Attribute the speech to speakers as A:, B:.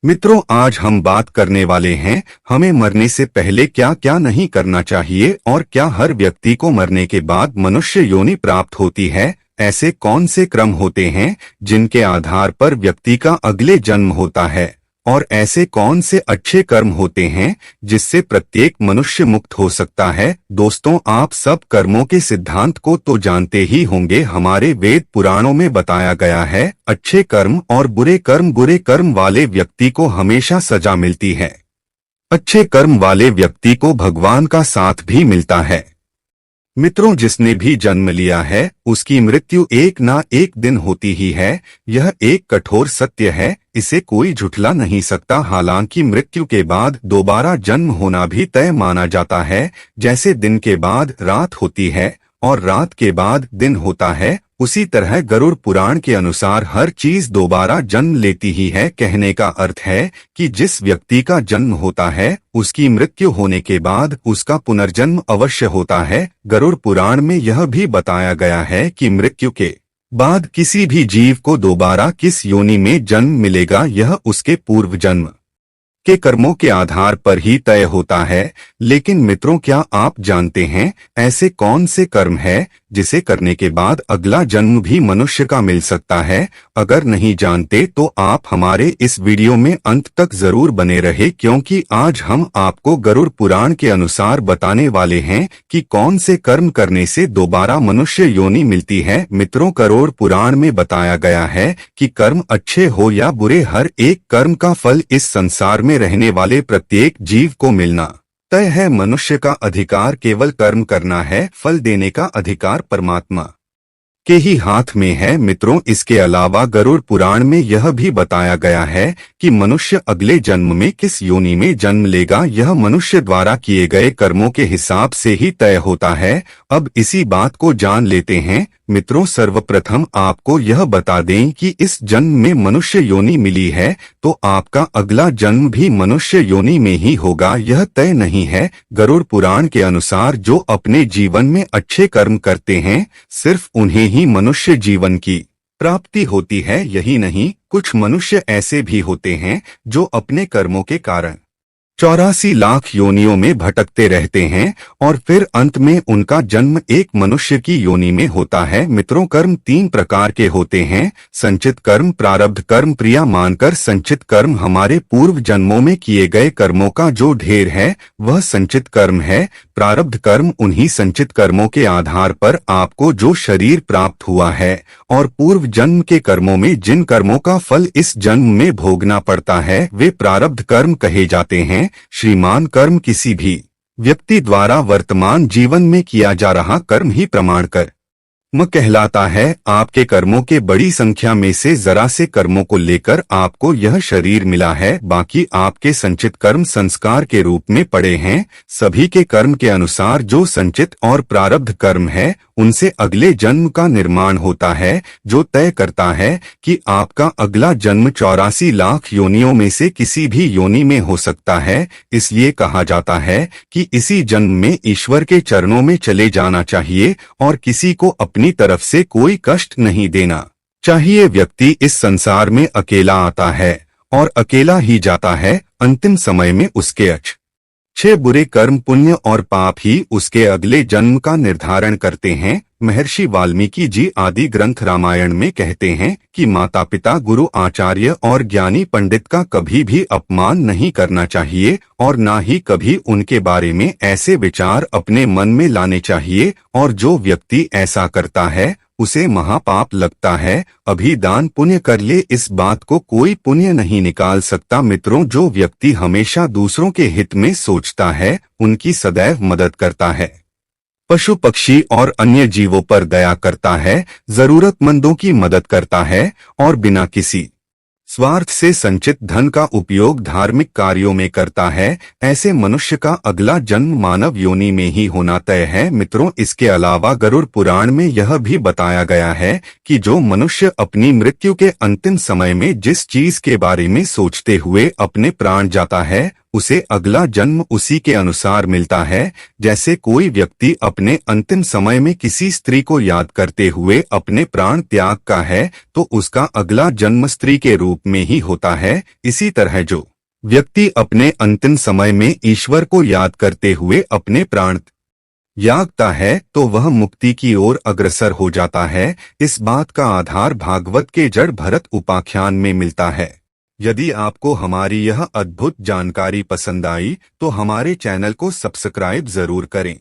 A: मित्रों, आज हम बात करने वाले हैं हमें मरने से पहले क्या क्या नहीं करना चाहिए और क्या हर व्यक्ति को मरने के बाद मनुष्य योनि प्राप्त होती है। ऐसे कौन से क्रम होते हैं जिनके आधार पर व्यक्ति का अगले जन्म होता है और ऐसे कौन से अच्छे कर्म होते हैं जिससे प्रत्येक मनुष्य मुक्त हो सकता है। दोस्तों, आप सब कर्मों के सिद्धांत को तो जानते ही होंगे। हमारे वेद पुराणों में बताया गया है, अच्छे कर्म और बुरे कर्म वाले व्यक्ति को हमेशा सजा मिलती है। अच्छे कर्म वाले व्यक्ति को भगवान का साथ भी मिलता है। मित्रों, जिसने भी जन्म लिया है उसकी मृत्यु एक ना एक दिन होती ही है। यह एक कठोर सत्य है, इसे कोई झुठला नहीं सकता। हालांकि मृत्यु के बाद दोबारा जन्म होना भी तय माना जाता है। जैसे दिन के बाद रात होती है और रात के बाद दिन होता है, उसी तरह गरुड़ पुराण के अनुसार हर चीज दोबारा जन्म लेती ही है। कहने का अर्थ है कि जिस व्यक्ति का जन्म होता है उसकी मृत्यु होने के बाद उसका पुनर्जन्म अवश्य होता है। गरुड़ पुराण में यह भी बताया गया है कि मृत्यु के बाद किसी भी जीव को दोबारा किस योनि में जन्म मिलेगा, यह उसके पूर्व जन्म के कर्मों के आधार पर ही तय होता है। लेकिन मित्रों, क्या आप जानते हैं ऐसे कौन से कर्म है जिसे करने के बाद अगला जन्म भी मनुष्य का मिल सकता है? अगर नहीं जानते तो आप हमारे इस वीडियो में अंत तक जरूर बने रहे, क्योंकि आज हम आपको गरुड़ पुराण के अनुसार बताने वाले हैं कि कौन से कर्म करने से दोबारा मनुष्य योनि मिलती है। मित्रों, गरुड़ पुराण में बताया गया है कि कर्म अच्छे हो या बुरे, हर एक कर्म का फल इस संसार में रहने वाले प्रत्येक जीव को मिलना तय है। मनुष्य का अधिकार केवल कर्म करना है, फल देने का अधिकार परमात्मा के ही हाथ में है। मित्रों, इसके अलावा गरुड़ पुराण में यह भी बताया गया है कि मनुष्य अगले जन्म में किस योनि में जन्म लेगा, यह मनुष्य द्वारा किए गए कर्मों के हिसाब से ही तय होता है। अब इसी बात को जान लेते हैं। मित्रों, सर्वप्रथम आपको यह बता दें कि इस जन्म में मनुष्य योनि मिली है तो आपका अगला जन्म भी मनुष्य योनि में ही होगा, यह तय नहीं है। गरुड़ पुराण के अनुसार जो अपने जीवन में अच्छे कर्म करते हैं सिर्फ उन्हें ही मनुष्य जीवन की प्राप्ति होती है। यही नहीं, कुछ मनुष्य ऐसे भी होते हैं जो अपने कर्मों के कारण 84 लाख योनियों में भटकते रहते हैं और फिर अंत में उनका जन्म एक मनुष्य की योनि में होता है। मित्रों, कर्म 3 प्रकार के होते हैं, संचित कर्म, प्रारब्ध कर्म। प्रिया मानकर संचित कर्म हमारे पूर्व जन्मों में किए गए कर्मों का जो ढेर है वह संचित कर्म है। प्रारब्ध कर्म उन्हीं संचित कर्मों के आधार पर आपको जो शरीर प्राप्त हुआ है और पूर्व जन्म के कर्मों में जिन कर्मों का फल इस जन्म में भोगना पड़ता है वे प्रारब्ध कर्म कहे जाते हैं। श्रीमान कर्म किसी भी व्यक्ति द्वारा वर्तमान जीवन में किया जा रहा कर्म ही प्रमाण कर्म कहलाता है। आपके कर्मों के बड़ी संख्या में से जरा से कर्मों को लेकर आपको यह शरीर मिला है, बाकी आपके संचित कर्म संस्कार के रूप में पड़े हैं। सभी के कर्म के अनुसार जो संचित और प्रारब्ध कर्म है उनसे अगले जन्म का निर्माण होता है, जो तय करता है कि आपका अगला जन्म 84 लाख योनियों में से किसी भी योनि में हो सकता है। इसलिए कहा जाता है कि इसी जन्म में ईश्वर के चरणों में चले जाना चाहिए और किसी को अपनी तरफ से कोई कष्ट नहीं देना चाहिए। व्यक्ति इस संसार में अकेला आता है और अकेला ही जाता है। अंतिम समय में उसके अच्छे बुरे कर्म, पुण्य और पाप ही उसके अगले जन्म का निर्धारण करते हैं। महर्षि वाल्मीकि जी आदि ग्रंथ रामायण में कहते हैं कि माता पिता, गुरु, आचार्य और ज्ञानी पंडित का कभी भी अपमान नहीं करना चाहिए और ना ही कभी उनके बारे में ऐसे विचार अपने मन में लाने चाहिए, और जो व्यक्ति ऐसा करता है उसे महापाप लगता है। अभी दान पुण्य कर ले, इस बात को कोई पुण्य नहीं निकाल सकता। मित्रों, जो व्यक्ति हमेशा दूसरों के हित में सोचता है उनकी सदैव मदद करता है, पशु पक्षी और अन्य जीवों पर दया करता है, जरूरतमंदों की मदद करता है और बिना किसी स्वार्थ से संचित धन का उपयोग धार्मिक कार्यों में करता है, ऐसे मनुष्य का अगला जन्म मानव योनि में ही होना तय है। मित्रों, इसके अलावा गरुड़ पुराण में यह भी बताया गया है कि जो मनुष्य अपनी मृत्यु के अंतिम समय में जिस चीज के बारे में सोचते हुए अपने प्राण जाता है उसे अगला जन्म उसी के अनुसार मिलता है। जैसे कोई व्यक्ति अपने अंतिम समय में किसी स्त्री को याद करते हुए अपने प्राण त्याग का है, तो उसका अगला जन्म स्त्री के रूप में ही होता है। इसी तरह जो व्यक्ति अपने अंतिम समय में ईश्वर को याद करते हुए अपने प्राण यागता है, तो वह मुक्ति की ओर अग्रसर हो जाता है। इस बात का आधार भागवत के जड़ भरत उपाख्यान में मिलता है। यदि आपको हमारी यह अद्भुत जानकारी पसंद आई तो हमारे चैनल को सब्सक्राइब जरूर करें।